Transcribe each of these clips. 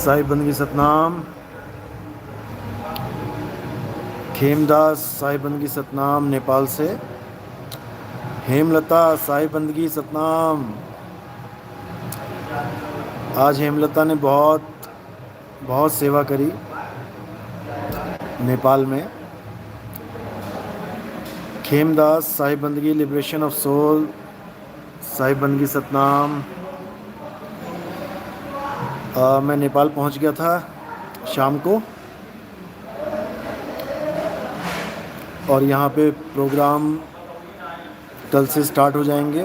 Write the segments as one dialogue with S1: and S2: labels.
S1: साहिब बंदगी सतनाम। खेमदास साहिब बंदगी सतनाम नेपाल से। हेमलता साहिब बंदगी सतनाम। आज हेमलता ने बहुत सेवा करी नेपाल में। खेमदास साहिब बंदगी लिबरेशन ऑफ सोल साहिब बंदगी सतनाम। मैं नेपाल पहुंच गया था शाम को और यहाँ पे प्रोग्राम कल से स्टार्ट हो जाएंगे।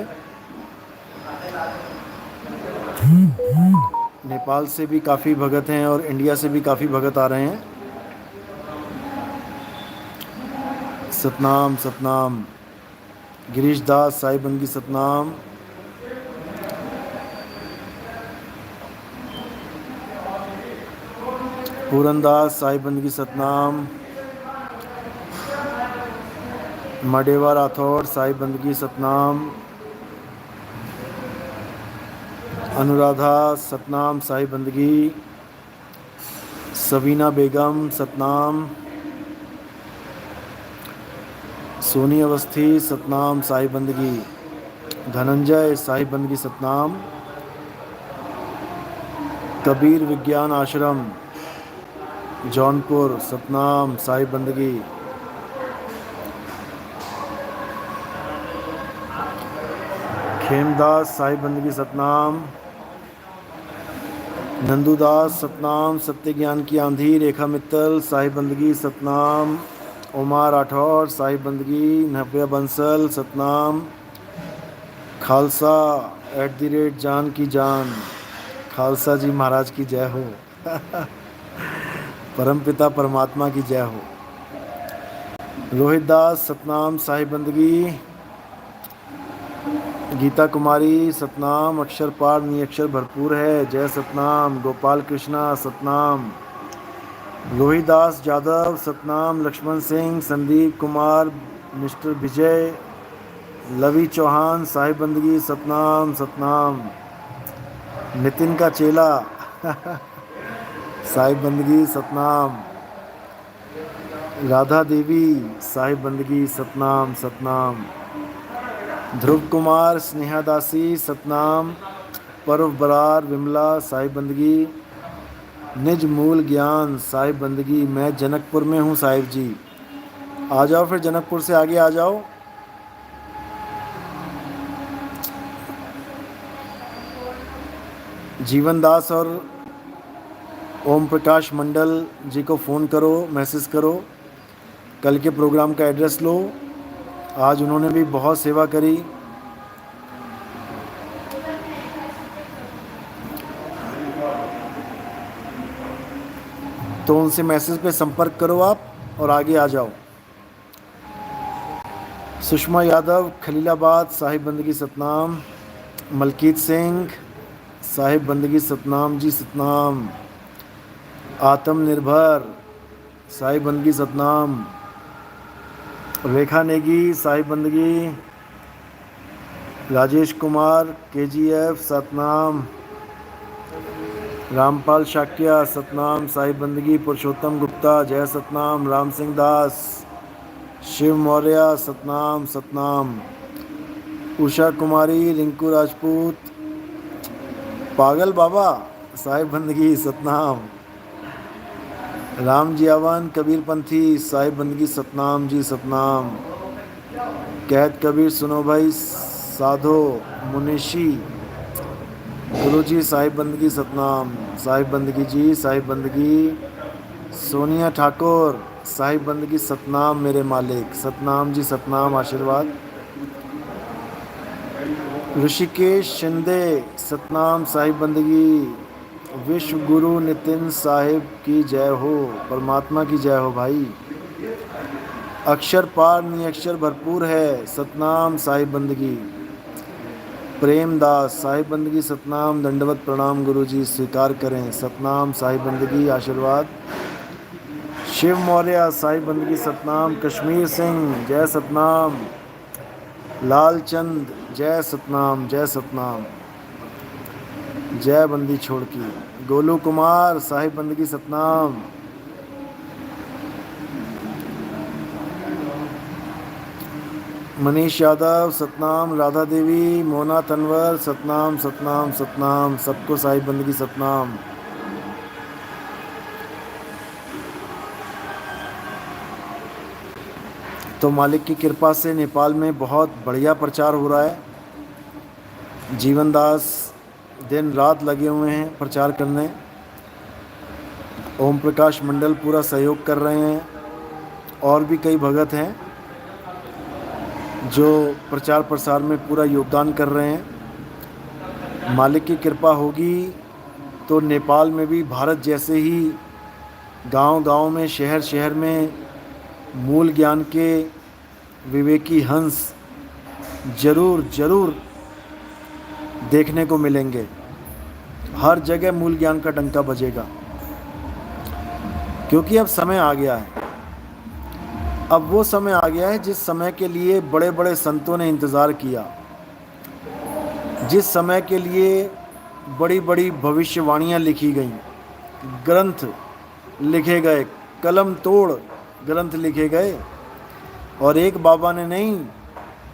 S1: नेपाल से भी काफ़ी भगत हैं और इंडिया से भी काफ़ी भगत आ रहे हैं। सतनाम सतनाम। गिरीश दास साहिब बंदगी सतनाम। पूरनदास साहिब बंदगी सतनाम। मडेवा राठौड़ साहिब बंदगी सतनाम। अनुराधा सतनाम साहिब बंदगी। सबीना बेगम सतनाम। सोनी अवस्थी सतनाम साहिब बंदगी। धनंजय साहिब बंदगी सतनाम। कबीर विज्ञान आश्रम जौनपुर सतनाम साहिब बंदगी। खेमदास साहिब बंदगी सतनाम। नंदूदास सतनाम। सत्य ज्ञान की आंधी रेखा मित्तल साहिब बंदगी सतनाम। उमा राठौर साहिब बंदगी। नव्या बंसल सतनाम। खालसा @जान की जान। खालसा जी महाराज की जय हो। परमपिता परमात्मा की जय हो। रोहित दास सतनाम साहिब बंदगी। गीता कुमारी सतनाम। अक्षर पार निअक्षर भरपूर है जय सतनाम। गोपाल कृष्णा सतनाम। लोहीदास जादव सतनाम। लक्ष्मण सिंह, संदीप कुमार, मिस्टर विजय, लवी चौहान साहिब बंदगी सतनाम सतनाम। नितिन का चेला साहिब बंदगी सतनाम। राधा देवी साहिब बंदगी सतनाम सतनाम। ध्रुव कुमार, स्नेहा दासी सतनाम। पर्व बरार विमला साहिब बंदगी। निज मूल ज्ञान साहिब बंदगी। मैं जनकपुर में हूँ साहिब जी। आ जाओ फिर जनकपुर से आगे आ जाओ। जीवन दास और ओम प्रकाश मंडल जी को फ़ोन करो, मैसेज करो, कल के प्रोग्राम का एड्रेस लो। आज उन्होंने भी बहुत सेवा करी। तो उनसे मैसेज पे संपर्क करो आप और आगे आ जाओ। सुषमा यादव खलीलाबाद साहिब बंदगी सतनाम। मलकीत सिंह साहिब बंदगी सतनाम जी सतनाम। आत्मनिर्भर साहिब बंदगी सतनाम। रेखा नेगी साहिब बंदगी। राजेश कुमार KGF सतनाम। रामपाल शाक्या सतनाम साहिब बंदगी। पुरुषोत्तम गुप्ता जय सतनाम। राम सिंह दास, शिव मौर्य सतनाम सतनाम। उषा कुमारी, रिंकू राजपूत, पागल बाबा साहिब बंदगी सतनाम। राम जियावन, कबीर पंथी साहिब बंदगी सतनाम जी सतनाम। कैद कबीर सुनो भाई साधो मुनिशी गुरु जी साहिब बंदगी सतनाम। साहिब बंदगी जी साहिब बंदगी। सोनिया ठाकुर साहिब बंदगी सतनाम। मेरे मालिक सतनाम जी सतनाम आशीर्वाद। ऋषिकेश शिंदे सतनाम साहिब बंदगी। विश्व गुरु नितिन साहिब की जय हो, परमात्मा की जय हो भाई। अक्षर पार निअक्षर भरपूर है सतनाम साहिब बंदगी। प्रेमदास साहिब बंदगी सतनाम। दंडवत प्रणाम गुरु जी, स्वीकार करें सतनाम साहिब बंदगी आशीर्वाद। शिव मौर्य साहिब बंदगी सतनाम। कश्मीर सिंह जय सतनाम। लालचंद जय सतनाम जय सतनाम। जय बंदी छोड़ की। गोलू कुमार साहिब बंदगी सतनाम। मनीष यादव सतनाम। राधा देवी, मोना तनवर सतनाम सतनाम सतनाम। सबको साहिब बंदगी सतनाम। तो मालिक की कृपा से नेपाल में बहुत बढ़िया प्रचार हो रहा है। जीवन दास दिन रात लगे हुए हैं प्रचार करने। ओम प्रकाश मंडल पूरा सहयोग कर रहे हैं, और भी कई भगत हैं जो प्रचार प्रसार में पूरा योगदान कर रहे हैं। मालिक की कृपा होगी तो नेपाल में भी भारत जैसे ही गांव-गांव में, शहर-शहर में मूल ज्ञान के विवेकी हंस जरूर देखने को मिलेंगे। हर जगह मूल ज्ञान का डंका बजेगा, क्योंकि अब समय आ गया है। अब वो समय आ गया है जिस समय के लिए बड़े बड़े संतों ने इंतज़ार किया, जिस समय के लिए बड़ी बड़ी भविष्यवाणियाँ लिखी गईं, ग्रंथ लिखे गए, कलम तोड़ ग्रंथ लिखे गए। और एक बाबा ने नहीं,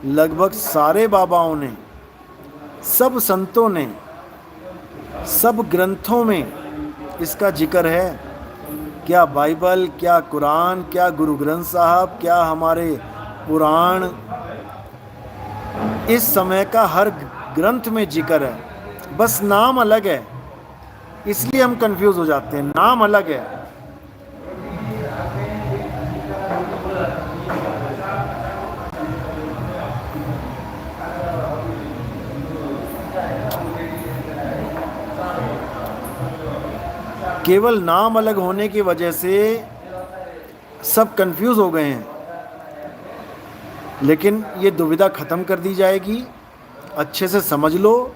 S1: लगभग सारे बाबाओं ने, सब संतों ने, सब ग्रंथों में इसका जिक्र है। क्या बाइबल, क्या कुरान, क्या गुरु ग्रंथ साहब, क्या हमारे पुराण, इस समय का हर ग्रंथ में जिक्र है। बस नाम अलग है, इसलिए हम कंफ्यूज हो जाते हैं। नाम अलग है। केवल नाम अलग होने की वजह से सब कंफ्यूज हो गए हैं, लेकिन ये दुविधा ख़त्म कर दी जाएगी। अच्छे से समझ लो,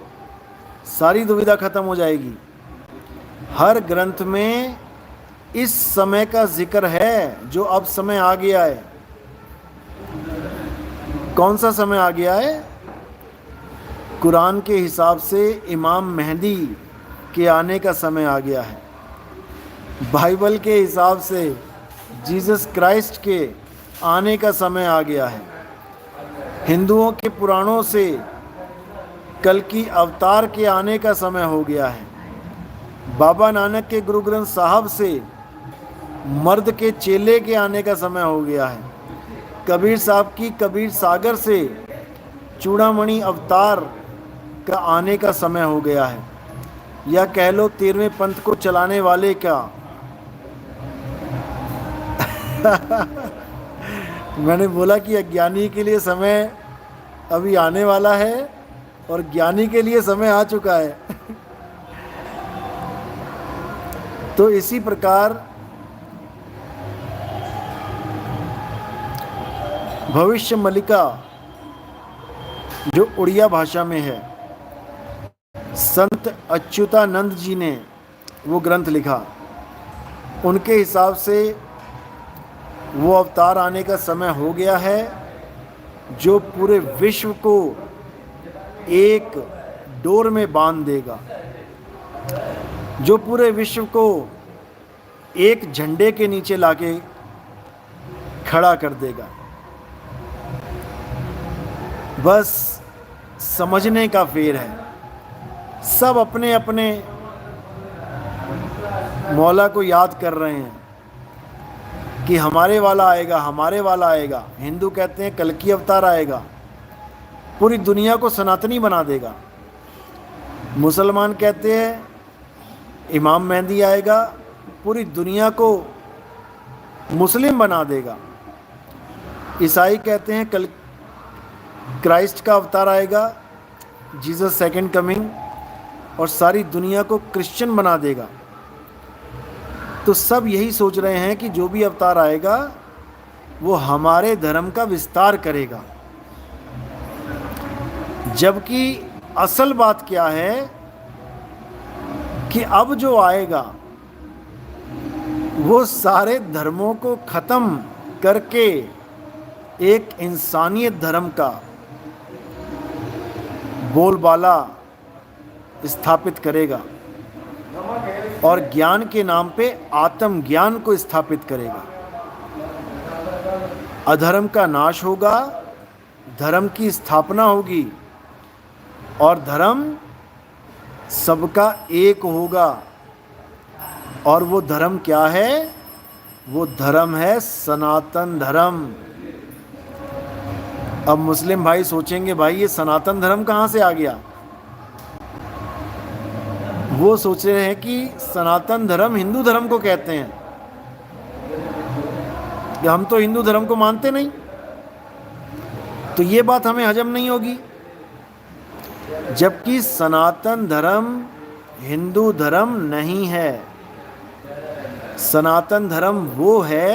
S1: सारी दुविधा ख़त्म हो जाएगी। हर ग्रंथ में इस समय का जिक्र है जो अब समय आ गया है। कौन सा समय आ गया है? कुरान के हिसाब से इमाम मेहदी के आने का समय आ गया है। बाइबल के हिसाब से जीसस क्राइस्ट के आने का समय आ गया है। हिंदुओं के पुराणों से कल की अवतार के आने का समय हो गया है। बाबा नानक के गुरु ग्रंथ साहब से मर्द के चेले के आने का समय हो गया है। कबीर साहब की कबीर सागर से चूड़ामणि अवतार का आने का समय हो गया है। या कह लो 13वें पंथ को चलाने वाले का। मैंने बोला कि अज्ञानी के लिए समय अभी आने वाला है और ज्ञानी के लिए समय आ चुका है। तो इसी प्रकार भविष्य मलिका जो उड़िया भाषा में है, संत अच्युतानंद जी ने वो ग्रंथ लिखा। उनके हिसाब से वो अवतार आने का समय हो गया है जो पूरे विश्व को एक डोर में बांध देगा, जो पूरे विश्व को एक झंडे के नीचे लाके खड़ा कर देगा। बस समझने का फेर है। सब अपने अपने मौला को याद कर रहे हैं कि हमारे वाला आएगा, हमारे वाला आएगा। हिंदू कहते हैं कल्कि अवतार आएगा, पूरी दुनिया को सनातनी बना देगा। मुसलमान कहते हैं इमाम मेहदी आएगा, पूरी दुनिया को मुस्लिम बना देगा। ईसाई कहते हैं कल क्राइस्ट का अवतार आएगा, जीसस सेकंड कमिंग, और सारी दुनिया को क्रिश्चियन बना देगा। तो सब यही सोच रहे हैं कि जो भी अवतार आएगा वो हमारे धर्म का विस्तार करेगा। जबकि असल बात क्या है कि अब जो आएगा वो सारे धर्मों को ख़त्म करके एक इंसानियत धर्म का बोलबाला स्थापित करेगा और ज्ञान के नाम पे आत्मज्ञान को स्थापित करेगा। अधर्म का नाश होगा, धर्म की स्थापना होगी और धर्म सबका एक होगा। और वो धर्म क्या है? वो धर्म है सनातन धर्म। अब मुस्लिम भाई सोचेंगे भाई ये सनातन धर्म कहाँ से आ गया? वो सोच रहे हैं कि सनातन धर्म हिंदू धर्म को कहते हैं, कि हम तो हिंदू धर्म को मानते नहीं। तो ये बात हमें हजम नहीं होगी, जबकि सनातन धर्म हिंदू धर्म नहीं है। सनातन धर्म वो है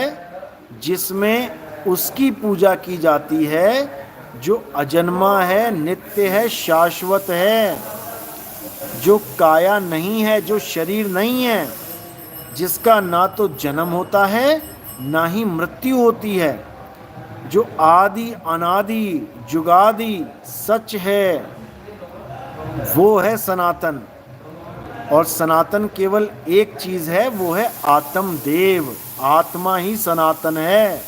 S1: जिसमें उसकी पूजा की जाती है जो अजन्मा है, नित्य है, शाश्वत है, जो काया नहीं है, जो शरीर नहीं है, जिसका ना तो जन्म होता है ना ही मृत्यु होती है, जो आदि अनादि जुगादि सच है, वो है सनातन। और सनातन केवल एक चीज़ है, वो है आत्मदेव। आत्मा ही सनातन है।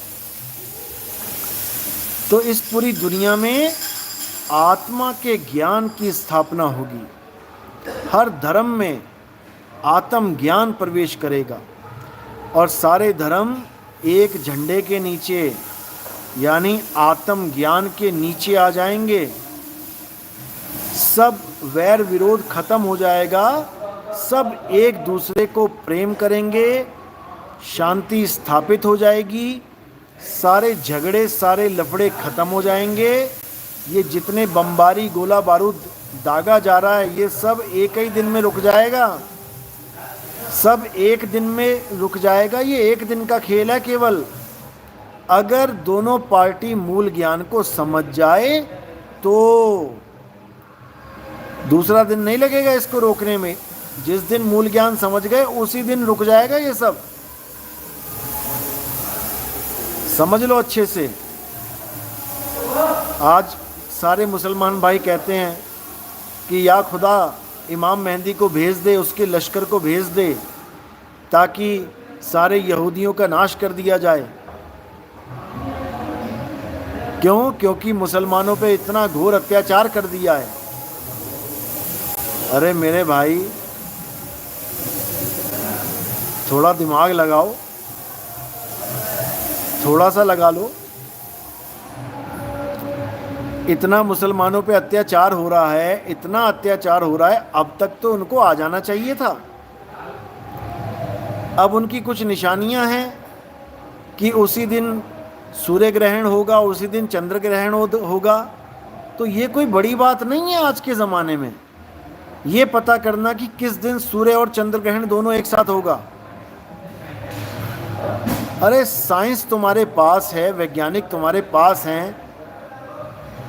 S1: तो इस पूरी दुनिया में आत्मा के ज्ञान की स्थापना होगी। हर धर्म में आत्म ज्ञान प्रवेश करेगा और सारे धर्म एक झंडे के नीचे यानी आत्म ज्ञान के नीचे आ जाएंगे। सब वैर विरोध खत्म हो जाएगा, सब एक दूसरे को प्रेम करेंगे, शांति स्थापित हो जाएगी, सारे झगड़े सारे लफड़े खत्म हो जाएंगे। ये जितने बमबारी गोला बारूद दागा जा रहा है ये सब एक ही दिन में रुक जाएगा, सब एक दिन में रुक जाएगा। ये एक दिन का खेल है केवल। अगर दोनों पार्टी मूल ज्ञान को समझ जाए तो दूसरा दिन नहीं लगेगा इसको रोकने में। जिस दिन मूल ज्ञान समझ गए उसी दिन रुक जाएगा ये सब। समझ लो अच्छे से। आज सारे मुसलमान भाई कहते हैं कि या खुदा इमाम मेहंदी को भेज दे, उसके लश्कर को भेज दे ताकि सारे यहूदियों का नाश कर दिया जाए। क्यों? क्योंकि मुसलमानों पे इतना घोर अत्याचार कर दिया है। अरे मेरे भाई थोड़ा दिमाग लगाओ, थोड़ा सा लगा लो। इतना मुसलमानों पे अत्याचार हो रहा है, इतना अत्याचार हो रहा है, अब तक तो उनको आ जाना चाहिए था। अब उनकी कुछ निशानियां हैं कि उसी दिन सूर्य ग्रहण होगा, उसी दिन चंद्र ग्रहण होगा। तो ये कोई बड़ी बात नहीं है आज के ज़माने में ये पता करना कि किस दिन सूर्य और चंद्र ग्रहण दोनों एक साथ होगा। अरे साइंस तुम्हारे पास है, वैज्ञानिक तुम्हारे पास हैं।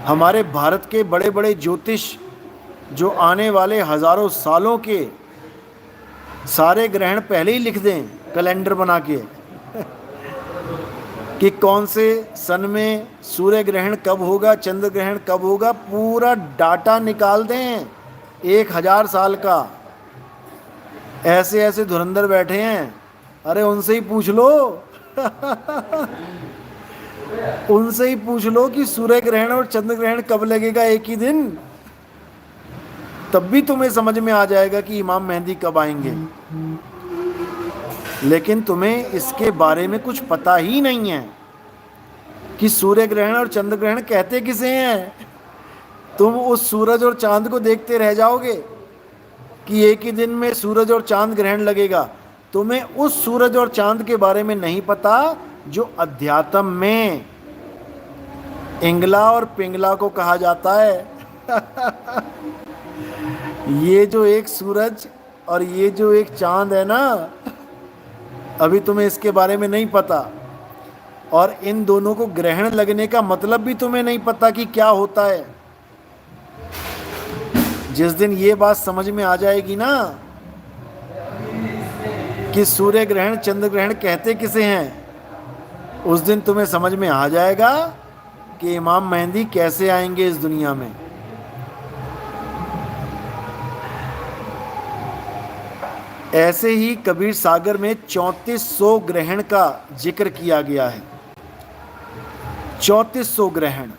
S1: हमारे भारत के बड़े बड़े ज्योतिष जो आने वाले हज़ारों सालों के सारे ग्रहण पहले ही लिख दें कैलेंडर बना के कि कौन से सन में सूर्य ग्रहण कब होगा, चंद्र ग्रहण कब होगा, पूरा डाटा निकाल दें 1000 साल का। ऐसे ऐसे धुरंधर बैठे हैं, अरे उनसे ही पूछ लो उनसे ही पूछ लो कि सूर्य ग्रहण और चंद्र ग्रहण कब लगेगा एक ही दिन, तब भी तुम्हें समझ में आ जाएगा कि इमाम मेहंदी कब आएंगे। लेकिन तुम्हें इसके बारे में कुछ पता ही नहीं है कि सूर्य ग्रहण और चंद्र ग्रहण कहते किसे हैं। तुम उस सूरज और चांद को देखते रह जाओगे कि एक ही दिन में सूरज और चांद ग्रहण लगेगा। तुम्हें उस सूरज और चांद के बारे में नहीं पता जो अध्यात्म में इंगला और पिंगला को कहा जाता है ये जो एक सूरज और ये जो एक चांद है ना, अभी तुम्हें इसके बारे में नहीं पता। और इन दोनों को ग्रहण लगने का मतलब भी तुम्हें नहीं पता कि क्या होता है। जिस दिन ये बात समझ में आ जाएगी ना कि सूर्य ग्रहण चंद्र ग्रहण कहते किसे हैं, उस दिन तुम्हें समझ में आ जाएगा कि इमाम मेहंदी कैसे आएंगे इस दुनिया में। ऐसे ही कबीर सागर में 3400 ग्रहण का जिक्र किया गया है। 3400 ग्रहण।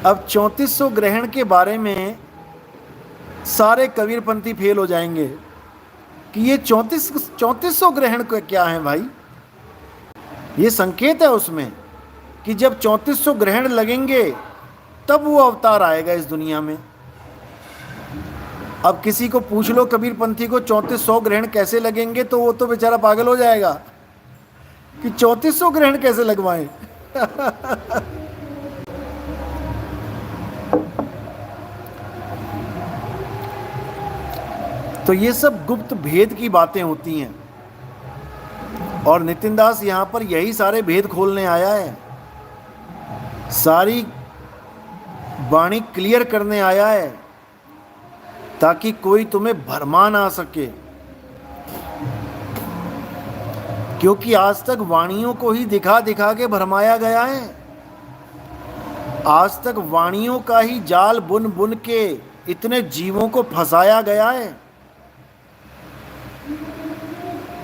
S1: अब 3400 ग्रहण के बारे में सारे कबीरपंथी फेल हो जाएंगे कि ये 3400 ग्रहण क्या है भाई। ये संकेत है उसमें कि जब 3400 ग्रहण लगेंगे तब वो अवतार आएगा इस दुनिया में। अब किसी को पूछ लो कबीरपंथी को 3400 ग्रहण कैसे लगेंगे, तो वो तो बेचारा पागल हो जाएगा कि 3400 ग्रहण कैसे लगवाएं। तो ये सब गुप्त भेद की बातें होती हैं और नितिन दास यहां पर यही सारे भेद खोलने आया है, सारी वाणी क्लियर करने आया है ताकि कोई तुम्हें भरमा ना सके। क्योंकि आज तक वाणियों को ही दिखा दिखा के भरमाया गया है। आज तक वाणियों का ही जाल बुन बुन के इतने जीवों को फंसाया गया है।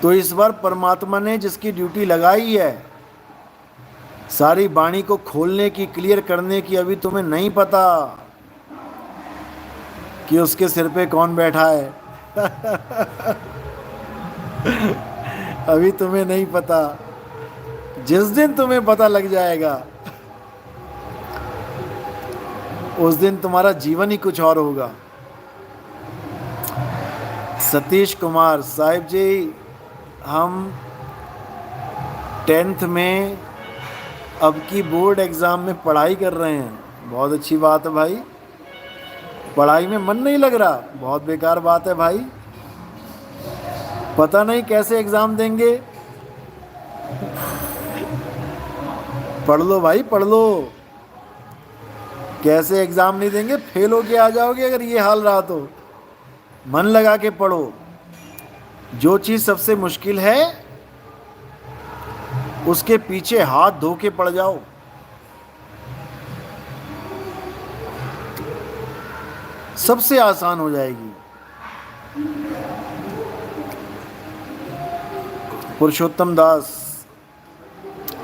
S1: तो इस बार परमात्मा ने जिसकी ड्यूटी लगाई है सारी वाणी को खोलने की, क्लियर करने की, अभी तुम्हें नहीं पता कि उसके सिर पे कौन बैठा है। अभी तुम्हें नहीं पता, जिस दिन तुम्हें पता लग जाएगा उस दिन तुम्हारा जीवन ही कुछ और होगा। सतीश कुमार साहिब जी, हम 10th में अब की बोर्ड एग्ज़ाम में पढ़ाई कर रहे हैं। बहुत अच्छी बात है भाई। पढ़ाई में मन नहीं लग रहा, बहुत बेकार बात है भाई। पता नहीं कैसे एग्ज़ाम देंगे। पढ़ लो भाई, पढ़ लो। कैसे एग्ज़ाम नहीं देंगे, फेल होके आ जाओगे अगर ये हाल रहा तो। मन लगा के पढ़ो। जो चीज़ सबसे मुश्किल है उसके पीछे हाथ धो के पड़ जाओ। सबसे आसान हो जाएगी। पुरुषोत्तम दास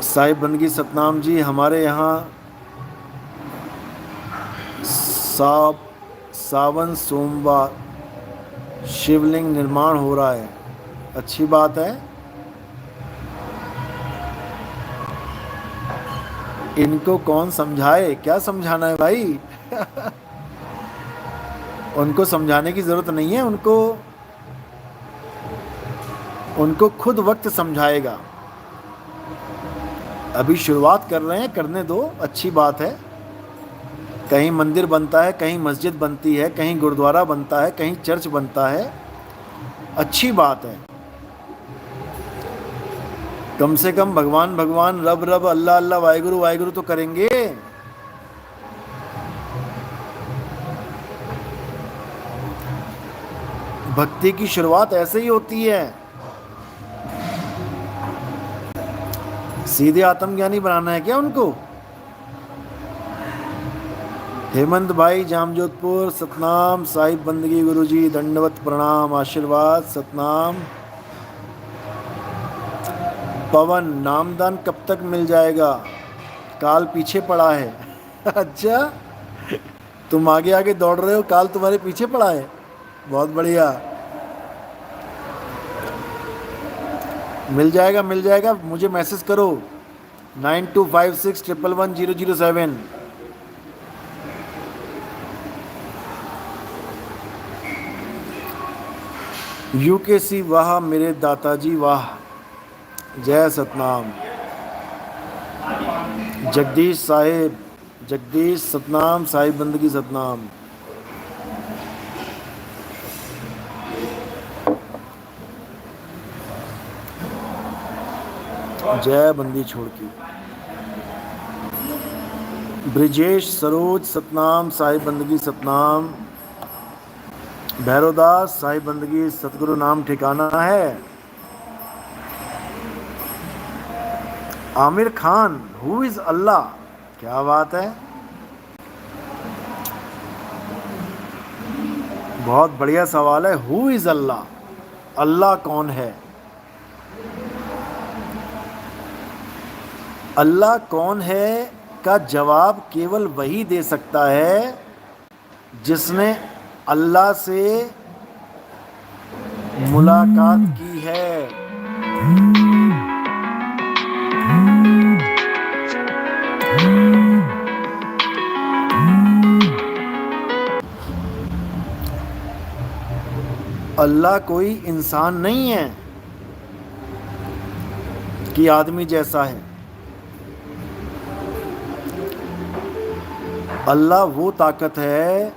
S1: साहिब बंदगी सतनाम जी, हमारे यहाँ सावन सोमवार शिवलिंग निर्माण हो रहा है। अच्छी बात है। इनको कौन समझाए, क्या समझाना है भाई। उनको समझाने की ज़रूरत नहीं है, उनको खुद वक्त समझाएगा। अभी शुरुआत कर रहे हैं, करने दो, अच्छी बात है। कहीं मंदिर बनता है, कहीं मस्जिद बनती है, कहीं गुरुद्वारा बनता है, कहीं चर्च बनता है, अच्छी बात है। कम से कम भगवान भगवान, रब रब, अल्लाह अल्लाह, वाहिगुरु वाहिगुरु तो करेंगे। भक्ति की शुरुआत ऐसे ही होती है। सीधे आत्मज्ञानी बनाना है क्या उनको? हेमंत भाई जामजोधपुर, सतनाम साहिब बंदगी गुरुजी, दंडवत प्रणाम, आशीर्वाद, सतनाम। पवन, नामदान कब तक मिल जाएगा? काल पीछे पड़ा है। अच्छा, तुम आगे आगे दौड़ रहे हो, काल तुम्हारे पीछे पड़ा है। बहुत बढ़िया। मिल जाएगा, मिल जाएगा। मुझे मैसेज करो 9256111007। यूकेसी, वाह मेरे दाताजी वाह। जय सतनाम। जगदीश साहिब, जगदीश सतनाम साहिब बंदगी सतनाम। जय बंदी छोड़ की। ब्रिजेश सरोज सतनाम साहिब बंदगी सतनाम। भैरवदास साहिब बंदगी, सतगुरु नाम ठिकाना है। आमिर खान, हु इज अल्लाह? क्या बात है। बहुत बढ़िया सवाल है। हु इज़ अल्लाह, अल्लाह कौन है? अल्लाह कौन है का जवाब केवल वही दे सकता है जिसने अल्लाह से मुलाकात की है। अल्लाह कोई इंसान नहीं है कि आदमी जैसा है। अल्लाह वो ताकत है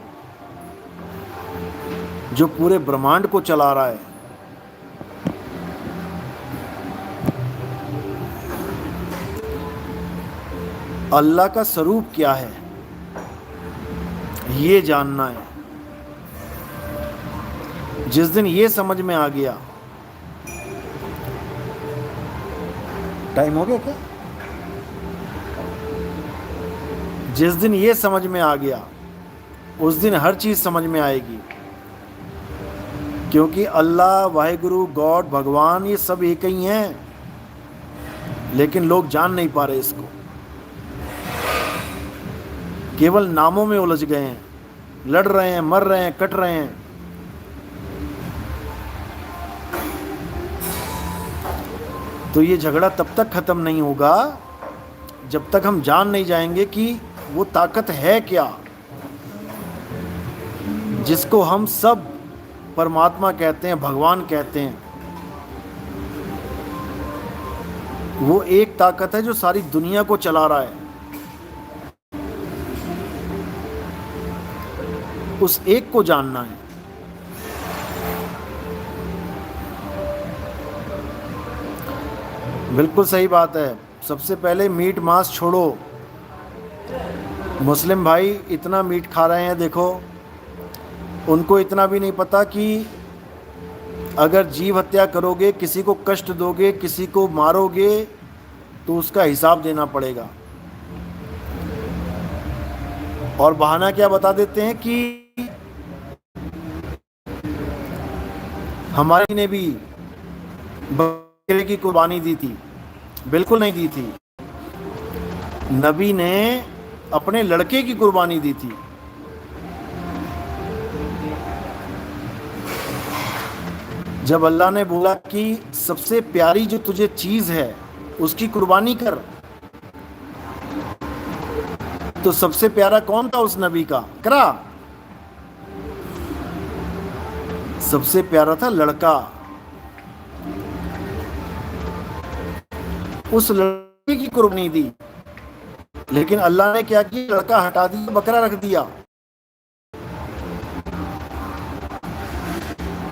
S1: जो पूरे ब्रह्मांड को चला रहा है। अल्लाह का स्वरूप क्या है ये जानना है। जिस दिन ये समझ में आ गया, टाइम हो गया क्या? जिस दिन ये समझ में आ गया उस दिन हर चीज समझ में आएगी, क्योंकि अल्लाह, वाहिगुरु, गॉड, भगवान ये सब एक ही हैं, लेकिन लोग जान नहीं पा रहे इसको। केवल नामों में उलझ गए हैं, लड़ रहे हैं, मर रहे हैं, कट रहे हैं। तो ये झगड़ा तब तक खत्म नहीं होगा जब तक हम जान नहीं जाएंगे कि वो ताकत है क्या जिसको हम सब परमात्मा कहते हैं, भगवान कहते हैं। वो एक ताकत है जो सारी दुनिया को चला रहा है। उस एक को जानना है। बिल्कुल सही बात है। सबसे पहले मीट मांस छोड़ो। मुस्लिम भाई इतना मीट खा रहे हैं, देखो उनको इतना भी नहीं पता कि अगर जीव हत्या करोगे, किसी को कष्ट दोगे, किसी को मारोगे तो उसका हिसाब देना पड़ेगा। और बहाना क्या बता देते हैं कि हमारी ने भी बकरे की कुर्बानी दी थी। बिल्कुल नहीं दी थी। नबी ने अपने लड़के की कुर्बानी दी थी। जब अल्लाह ने बोला कि सबसे प्यारी जो तुझे चीज है उसकी कुर्बानी कर, तो सबसे प्यारा कौन था उस नबी का? करा। सबसे प्यारा था लड़का। उस लड़के की कुर्बानी दी, लेकिन अल्लाह ने क्या किया? लड़का हटा दिया, बकरा रख दिया।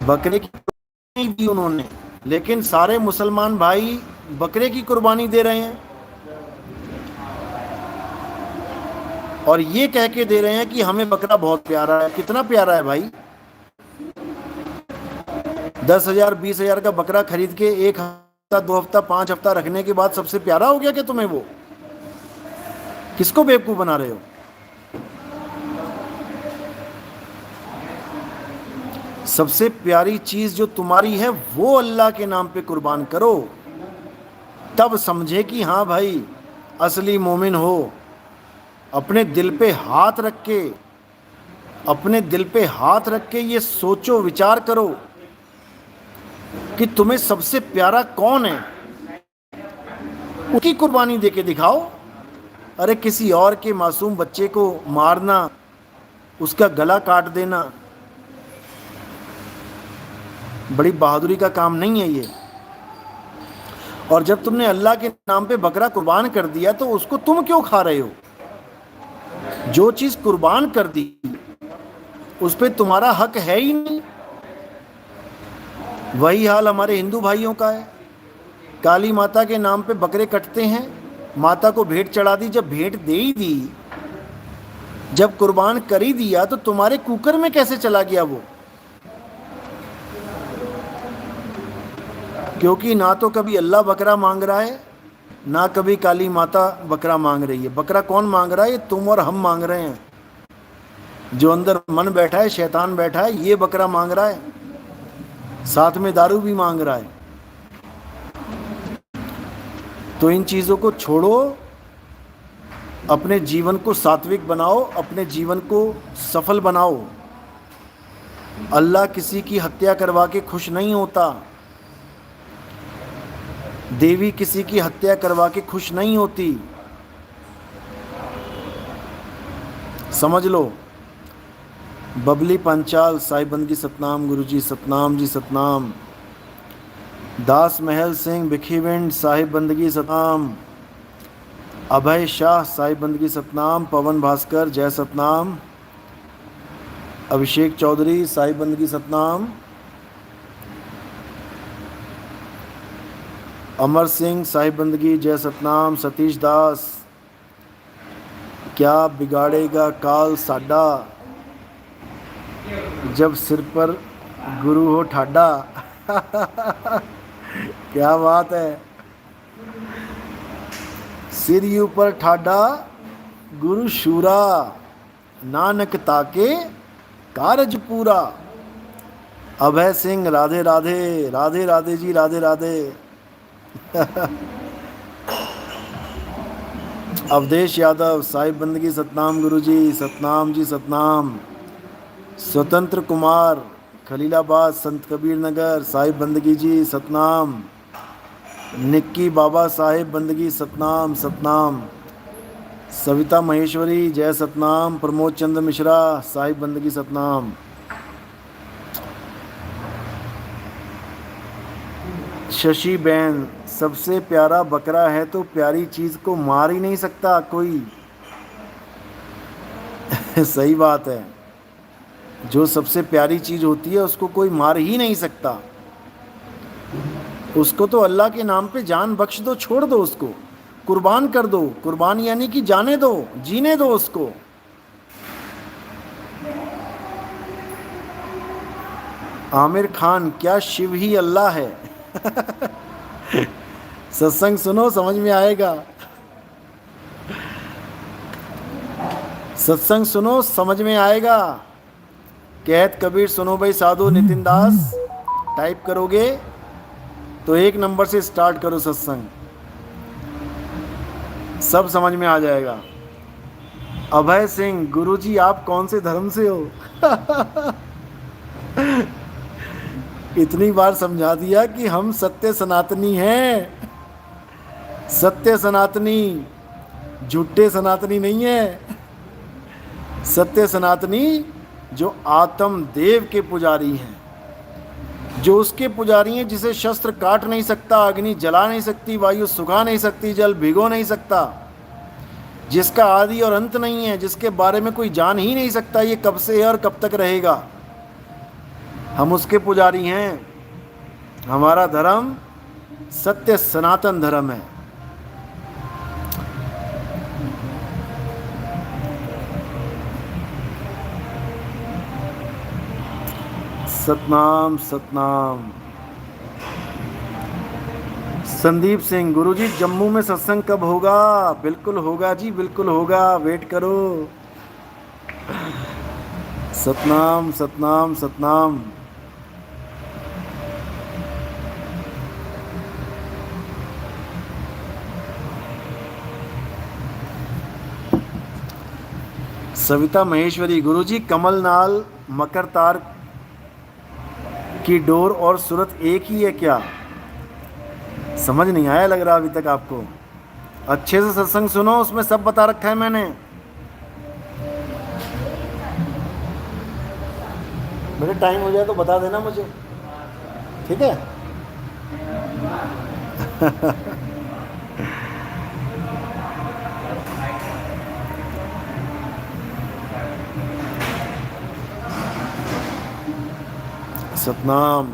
S1: बकरे की कुर्बानी दी उन्होंने, लेकिन सारे मुसलमान भाई बकरे की कुर्बानी दे रहे हैं और ये कह के दे रहे हैं कि हमें बकरा बहुत प्यारा है। कितना प्यारा है भाई? 10,000 20,000 का बकरा खरीद के 1 हफ्ता 2 हफ्ता 5 हफ्ता रखने के बाद सबसे प्यारा हो गया क्या तुम्हें वो? किसको बेवकूफ बना रहे हो? सबसे प्यारी चीज जो तुम्हारी है वो अल्लाह के नाम पे कुर्बान करो, तब समझे कि हाँ भाई असली मोमिन हो। अपने दिल पे हाथ रख के, अपने दिल पे हाथ रख के ये सोचो, विचार करो कि तुम्हें सबसे प्यारा कौन है, उसकी कुर्बानी देके दिखाओ। अरे किसी और के मासूम बच्चे को मारना, उसका गला काट देना बड़ी बहादुरी का काम नहीं है ये। और जब तुमने अल्लाह के नाम पे बकरा कुर्बान कर दिया तो उसको तुम क्यों खा रहे हो? जो चीज कुर्बान कर दी उस पे तुम्हारा हक है ही नहीं। वही हाल हमारे हिंदू भाइयों का है। काली माता के नाम पे बकरे कटते हैं, माता को भेंट चढ़ा दी। जब भेंट दे ही दी, जब कुर्बान कर ही दिया, तो तुम्हारे कुकर में कैसे चला गया वो? क्योंकि ना तो कभी अल्लाह बकरा मांग रहा है, ना कभी काली माता बकरा मांग रही है। बकरा कौन मांग रहा है? ये तुम और हम मांग रहे हैं। जो अंदर मन बैठा है, शैतान बैठा है, ये बकरा मांग रहा है, साथ में दारू भी मांग रहा है। तो इन चीजों को छोड़ो, अपने जीवन को सात्विक बनाओ, अपने जीवन को सफल बनाओ। अल्लाह किसी की हत्या करवा के खुश नहीं होता, देवी किसी की हत्या करवा के खुश नहीं होती, समझ लो। बबली पंचाल साहिब बंदगी सतनाम, गुरुजी सतनाम जी सतनाम। दास महल सिंह भिखीविंड साहिब बंदगी सतनाम। अभय शाह साहिब बंदगी सतनाम। पवन भास्कर जय सतनाम। अभिषेक चौधरी साहिब बंदगी सतनाम। अमर सिंह साहिब बंदगी जय सतनाम। सतीश दास, क्या बिगाड़ेगा काल साडा, जब सिर पर गुरु हो ठाडा। क्या बात है, सिर ऊपर ठाडा गुरु शूरा, नानक ताके कारज पूरा। अभय सिंह राधे राधे, राधे राधे जी, राधे राधे। अवधेश यादव साहिब बंदगी सतनाम, गुरुजी सतनाम जी सतनाम। स्वतंत्र कुमार खलीलाबाद संत कबीर नगर साहिब बंदगी जी सतनाम। निक्की बाबा साहिब बंदगी सतनाम सतनाम। सविता महेश्वरी जय सतनाम। प्रमोद चंद्र मिश्रा साहिब बंदगी सतनाम। शशि बैन, सबसे प्यारा बकरा है तो प्यारी चीज को मार ही नहीं सकता कोई। सही बात है, जो सबसे प्यारी चीज होती है उसको कोई मार ही नहीं सकता। उसको तो अल्लाह के नाम पे जान बख्श दो, छोड़ दो, उसको कुर्बान कर दो। कुर्बान यानी कि जाने दो, जीने दो उसको। आमिर खान, क्या शिव ही अल्लाह है। सत्संग सुनो, समझ में आएगा। सत्संग सुनो, समझ में आएगा। कहत कबीर सुनो भाई साधु। नितिन दास, टाइप करोगे तो 1 नंबर से स्टार्ट करो सत्संग, सब समझ में आ जाएगा। अभय सिंह, गुरुजी आप कौन से धर्म से हो। इतनी बार समझा दिया कि हम सत्य सनातनी हैं। सत्य सनातनी, झूठे सनातनी नहीं है। सत्य सनातनी जो आत्म देव के पुजारी हैं, जो उसके पुजारी हैं जिसे शस्त्र काट नहीं सकता, अग्नि जला नहीं सकती, वायु सुखा नहीं सकती, जल भिगो नहीं सकता, जिसका आदि और अंत नहीं है, जिसके बारे में कोई जान ही नहीं सकता ये कब से है और कब तक रहेगा। हम उसके पुजारी हैं। हमारा धर्म सत्य सनातन धर्म है। सतनाम सतनाम। संदीप सिंह, गुरुजी जम्मू में सत्संग कब होगा। बिल्कुल होगा जी, बिल्कुल होगा, वेट करो। सतनाम सतनाम सतनाम। सविता महेश्वरी, गुरुजी कमलनाल मकर तार की डोर और सूरत एक ही है क्या। समझ नहीं आया लग रहा अभी तक आपको। अच्छे से सत्संग सुनो, उसमें सब बता रखा है मैंने। मेरे टाइम हो जाए तो बता देना मुझे, ठीक है। सतनाम।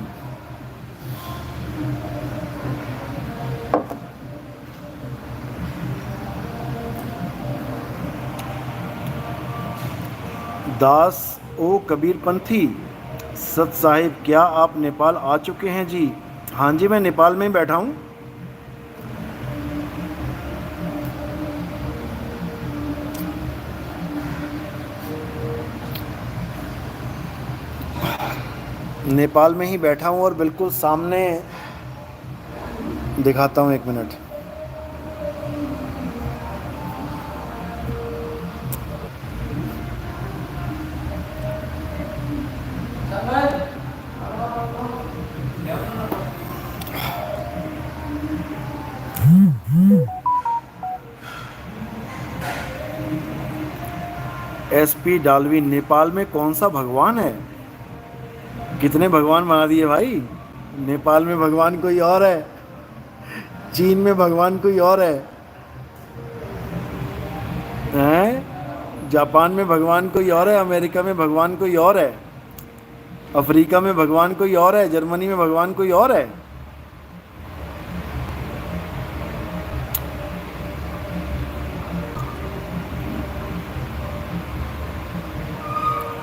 S1: दास ओ कबीर पंथी, सत साहिब क्या आप नेपाल आ चुके हैं जी। हाँ जी, मैं नेपाल में ही बैठा हूँ। नेपाल में ही बैठा हूँ और बिल्कुल सामने दिखाता हूँ, 1 मिनट। SP डालवी, नेपाल में कौन सा भगवान है? कितने भगवान बना दिए भाई। नेपाल में भगवान कोई और है, चीन में भगवान कोई और है, हैं? जापान में भगवान कोई और है, अमेरिका में भगवान कोई और है, अफ्रीका में भगवान कोई और है, जर्मनी में भगवान कोई और है।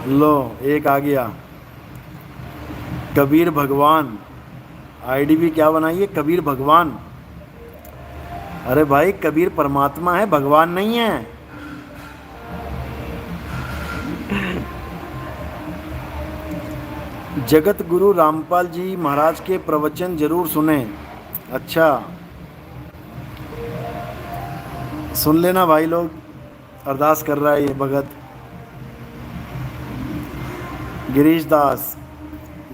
S1: लो, एक आ गया, कबीर भगवान। आईडी भी क्या बनाई है, कबीर भगवान। अरे भाई, कबीर परमात्मा है, भगवान नहीं है। जगत गुरु रामपाल जी महाराज के प्रवचन जरूर सुने। अच्छा, सुन लेना भाई लोग, अरदास कर रहा है ये भगत। गिरीश दास,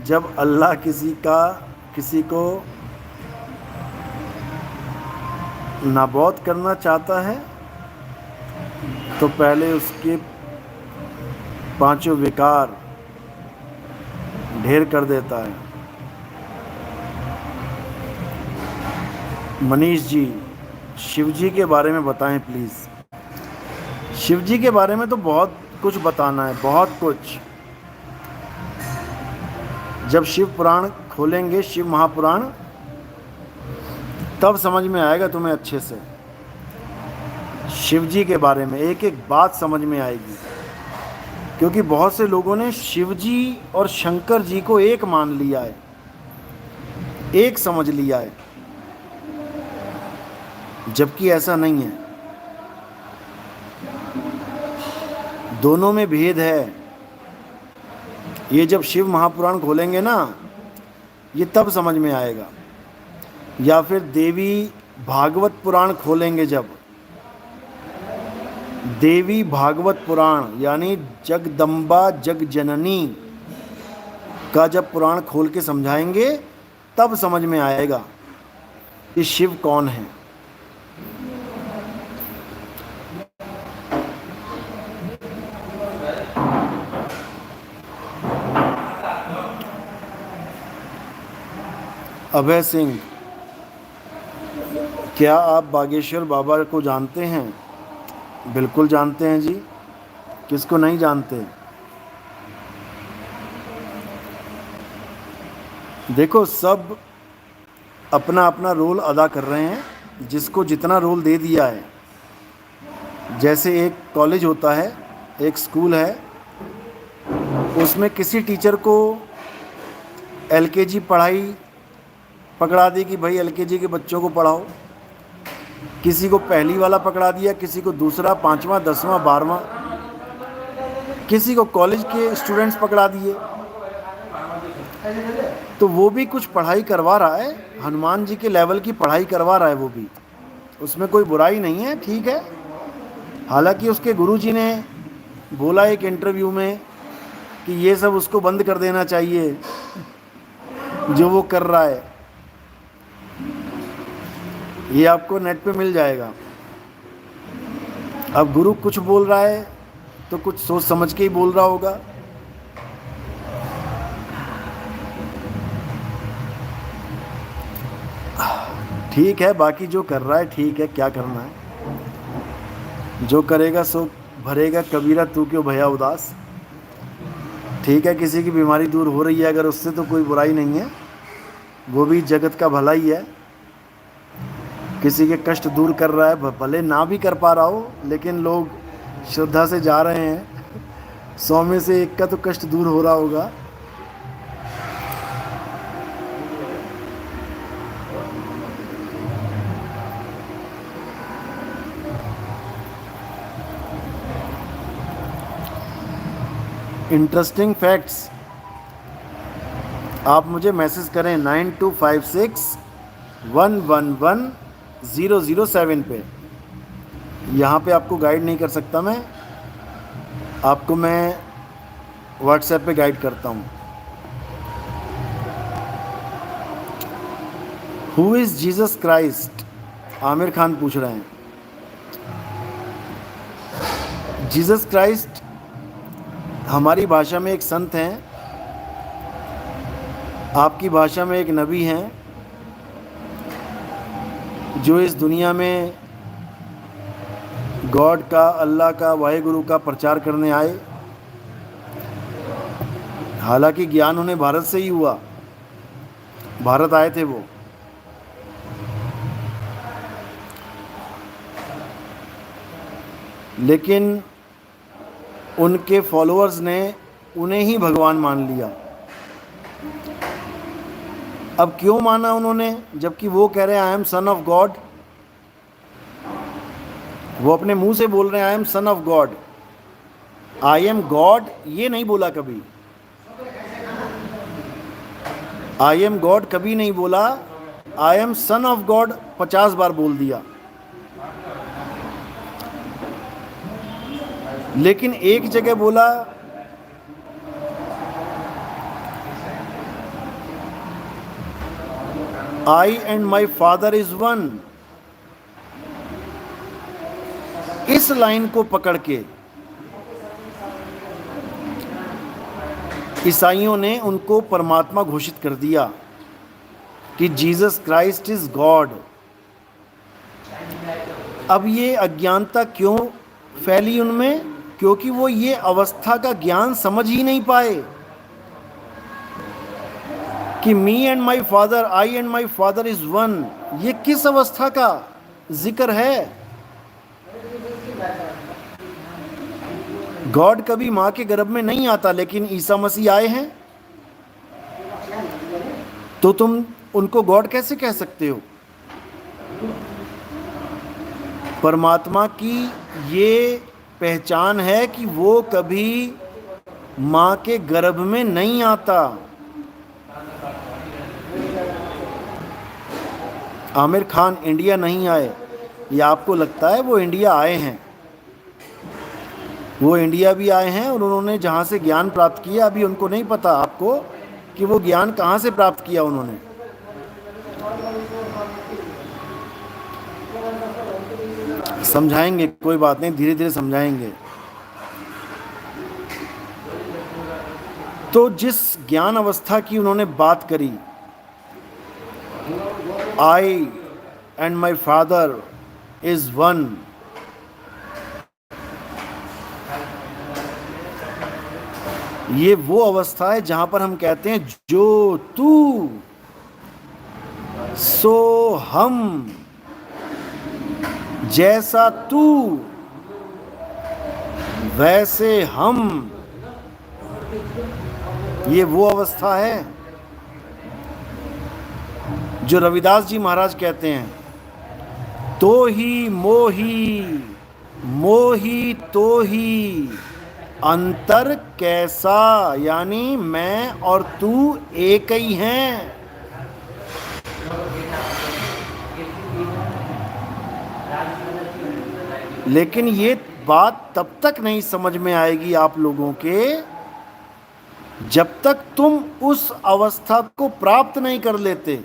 S1: जब अल्लाह किसी को नाबूद करना चाहता है तो पहले उसके 5 विकार ढेर कर देता है। मनीष जी, शिव जी के बारे में बताएं प्लीज़। शिव जी के बारे में तो बहुत कुछ बताना है, बहुत कुछ। जब शिव पुराण खोलेंगे, शिव महापुराण, तब समझ में आएगा तुम्हें अच्छे से। शिव जी के बारे में एक एक बात समझ में आएगी, क्योंकि बहुत से लोगों ने शिव जी और शंकर जी को एक मान लिया है, एक समझ लिया है, जबकि ऐसा नहीं है। दोनों में भेद है। ये जब शिव महापुराण खोलेंगे ना, ये तब समझ में आएगा। या फिर देवी भागवत पुराण खोलेंगे, जब देवी भागवत पुराण यानी जगदम्बा जग जननी का जब पुराण खोल के समझाएंगे, तब समझ में आएगा कि शिव कौन है। अभय सिंह, क्या आप बागेश्वर बाबा को जानते हैं? बिल्कुल जानते हैं जी, किसको नहीं जानते। देखो, सब अपना अपना रोल अदा कर रहे हैं, जिसको जितना रोल दे दिया है। जैसे एक कॉलेज होता है, एक स्कूल है, उसमें किसी टीचर को LKG पढ़ाई पकड़ा दी कि भाई LKG के बच्चों को पढ़ाओ, किसी को पहली वाला पकड़ा दिया, किसी को दूसरा, 5वां, 10वां, 12वां, किसी को कॉलेज के स्टूडेंट्स पकड़ा दिए। तो वो भी कुछ पढ़ाई करवा रहा है, हनुमान जी के लेवल की पढ़ाई करवा रहा है वो भी, उसमें कोई बुराई नहीं है, ठीक है। हालांकि उसके गुरुजी ने बोला एक इंटरव्यू में कि ये सब उसको बंद कर देना चाहिए जो वो कर रहा है। ये आपको नेट पे मिल जाएगा। अब गुरु कुछ बोल रहा है तो कुछ सोच समझ के ही बोल रहा होगा। ठीक है, बाकी जो कर रहा है ठीक है, क्या करना है, जो करेगा सो भरेगा। कबीरा तू क्यों भया उदास। ठीक है, किसी की बीमारी दूर हो रही है अगर, उससे तो कोई बुराई नहीं है, वो भी जगत का भला ही है। किसी के कष्ट दूर कर रहा है, भले ना भी कर पा रहा हो, लेकिन लोग श्रद्धा से जा रहे हैं, 100 में से 1 का तो कष्ट दूर हो रहा होगा। इंटरेस्टिंग फैक्ट्स, आप मुझे मैसेज करें 9256111007 पे। यहाँ पे आपको गाइड नहीं कर सकता मैं, आपको मैं व्हाट्सएप पे गाइड करता हूँ। Who is Jesus Christ? Aamir Khan पूछ रहे हैं। जीसस क्राइस्ट हमारी भाषा में एक संत हैं, आपकी भाषा में एक नबी हैं, जो इस दुनिया में गॉड का, अल्लाह का, वाहेगुरु का प्रचार करने आए। हालांकि ज्ञान उन्हें भारत से ही हुआ, भारत आए थे वो। लेकिन उनके फॉलोअर्स ने उन्हें ही भगवान मान लिया। अब क्यों माना उन्होंने, जबकि वो कह रहे हैं आई एम सन ऑफ गॉड? वो अपने मुंह से बोल रहे हैं आई am son of God. I am God ये नहीं बोला कभी, आई एम गॉड कभी नहीं बोला, I am son of God 50 बार बोल दिया। लेकिन एक जगह बोला I and my father is one. इस लाइन को पकड़ के ईसाइयों ने उनको परमात्मा घोषित कर दिया कि जीसस क्राइस्ट इज गॉड। अब ये अज्ञानता क्यों फैली उनमें? क्योंकि वो ये अवस्था का ज्ञान समझ ही नहीं पाए कि me and my father, I and my father is one. ये किस अवस्था का जिक्र है? गॉड कभी मां के गर्भ में नहीं आता, लेकिन ईसा मसीह आए हैं, तो तुम उनको गॉड कैसे कह सकते हो? परमात्मा की ये पहचान है कि वो कभी मां के गर्भ में नहीं आता। आमिर खान इंडिया नहीं आए, या आपको लगता है वो इंडिया आए हैं? वो इंडिया भी आए हैं और उन्होंने जहाँ से ज्ञान प्राप्त किया, अभी उनको नहीं पता आपको कि वो ज्ञान कहाँ से प्राप्त किया उन्होंने। समझाएंगे, कोई बात नहीं, धीरे धीरे समझाएंगे। तो जिस ज्ञान अवस्था की उन्होंने बात करी, I and my father is one, ये वो अवस्था है जहां पर हम कहते हैं जो तू सो हम, जैसा तू वैसे हम। ये वो अवस्था है जो रविदास जी महाराज कहते हैं, तो ही मोही मोही तो ही अंतर कैसा, यानी मैं और तू एक ही हैं। लेकिन ये बात तब तक नहीं समझ में आएगी आप लोगों के जब तक तुम उस अवस्था को प्राप्त नहीं कर लेते,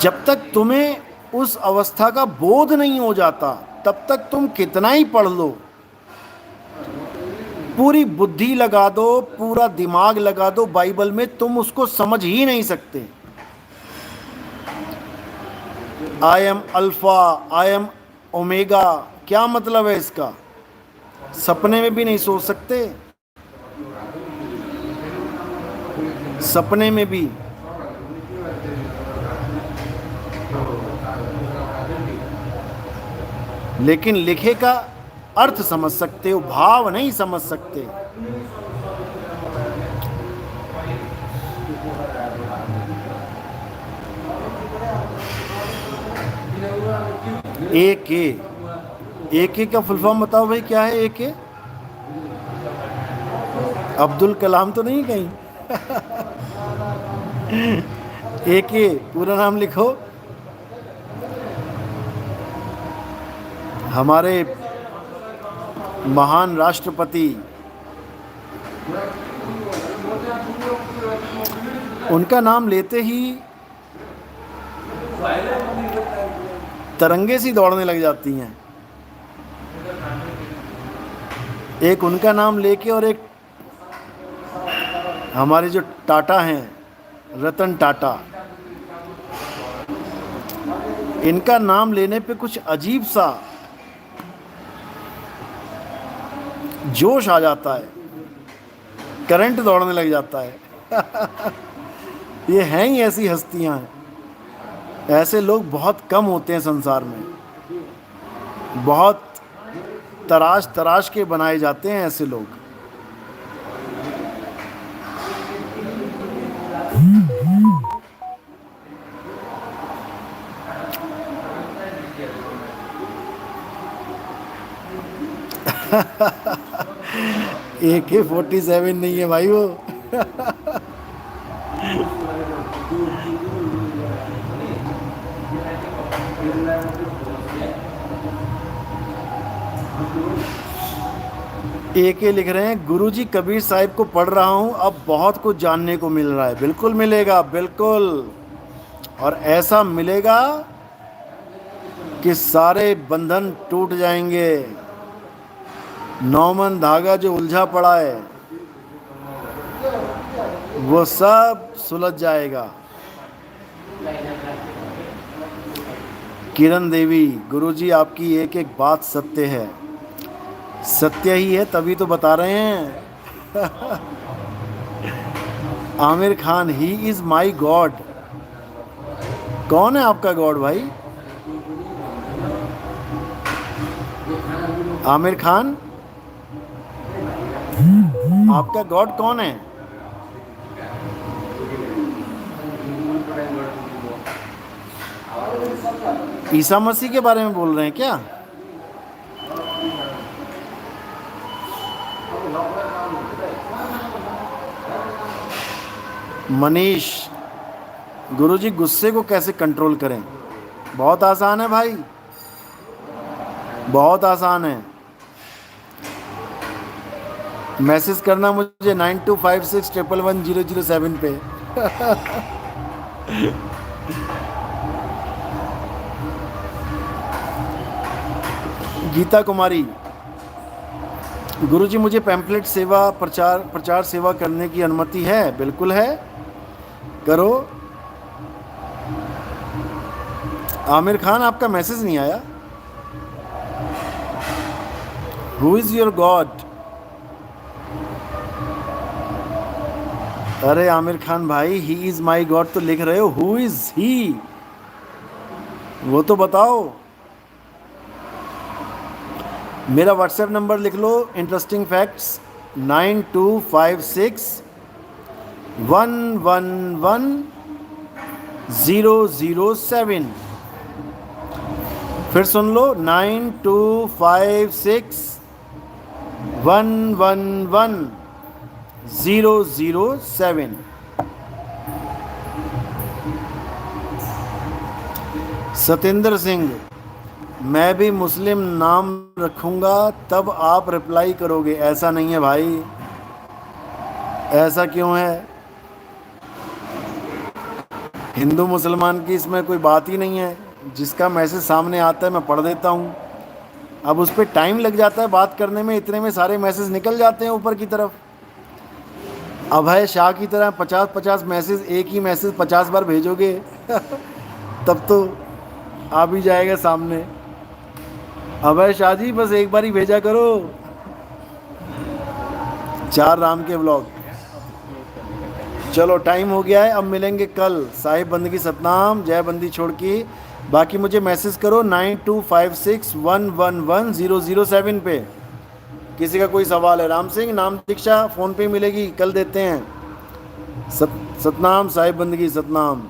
S1: जब तक तुम्हें उस अवस्था का बोध नहीं हो जाता, तब तक तुम कितना ही पढ़ लो, पूरी बुद्धि लगा दो, पूरा दिमाग लगा दो बाइबल में, तुम उसको समझ ही नहीं सकते। I am alpha, I am omega, क्या मतलब है इसका? सपने में भी नहीं सोच सकते, सपने में भी। लेकिन लिखे का अर्थ समझ सकते हो, भाव नहीं समझ सकते। ए के का फुल फॉर्म बताओ भाई, क्या है ए के? अब्दुल कलाम तो नहीं कहीं? एक ही पूरा नाम लिखो। हमारे महान राष्ट्रपति, उनका नाम लेते ही तरंगे सी दौड़ने लग जाती हैं। एक उनका नाम लेके और एक हमारे जो टाटा हैं, रतन टाटा, इनका नाम लेने पे कुछ अजीब सा जोश आ जाता है, करंट दौड़ने लग जाता है। ये हैं ही ऐसी हस्तियां हैं। ऐसे लोग बहुत कम होते हैं संसार में, बहुत तराश तराश के बनाए जाते हैं ऐसे लोग। AK-47 नहीं है भाई वो। AK लिख रहे हैं, गुरुजी कबीर साहिब को पढ़ रहा हूँ, अब बहुत कुछ जानने को मिल रहा है। बिल्कुल मिलेगा, बिल्कुल। और ऐसा मिलेगा कि सारे बंधन टूट जाएंगे। नौमन धागा जो उलझा पड़ा है वो सब सुलझ जाएगा। किरण देवी, गुरुजी आपकी एक एक बात सत्य है। सत्य ही है तभी तो बता रहे हैं। Aamir Khan, he is my God. कौन है आपका गॉड भाई? आमिर खान, आपका गॉड कौन है? ईसा मसीह के बारे में बोल रहे हैं क्या? मनीष, गुरुजी गुस्से को कैसे कंट्रोल करें? बहुत आसान है भाई, बहुत आसान है। मैसेज करना मुझे 9256111007 पे। गीता कुमारी, गुरुजी मुझे पैम्पलेट सेवा प्रचार सेवा करने की अनुमति है? बिल्कुल है, करो। आमिर खान, आपका मैसेज नहीं आया। Who is your God? अरे आमिर खान भाई, ही इज माई गॉड तो लिख रहे हो, हु इज ही वो तो बताओ। मेरा व्हाट्सएप नंबर लिख लो, इंटरेस्टिंग फैक्ट्स 9256111007। फिर सुन लो, 9256111007। सतेंद्र सिंह, मैं भी मुस्लिम नाम रखूंगा तब आप रिप्लाई करोगे। ऐसा नहीं है भाई, ऐसा क्यों है? हिंदू मुसलमान की इसमें कोई बात ही नहीं है। जिसका मैसेज सामने आता है मैं पढ़ देता हूँ। अब उस पर टाइम लग जाता है बात करने में, इतने में सारे मैसेज निकल जाते हैं ऊपर की तरफ। अभय शाह की तरह 50-50 मैसेज, एक ही मैसेज 50 बार भेजोगे तब तो आ भी जाएगा सामने। अभय शाह जी, बस एक बार ही भेजा करो 4 राम के ब्लॉग। चलो टाइम हो गया है, अब मिलेंगे कल। साहिब बंदगी सतनाम, जय बंदी छोड़ की। बाकी मुझे मैसेज करो 9256111007 पे। किसी का कोई सवाल है? राम सिंह, नाम दीक्षा फ़ोन पे मिलेगी, कल देते हैं। सतनाम, साहिब बंदगी सतनाम।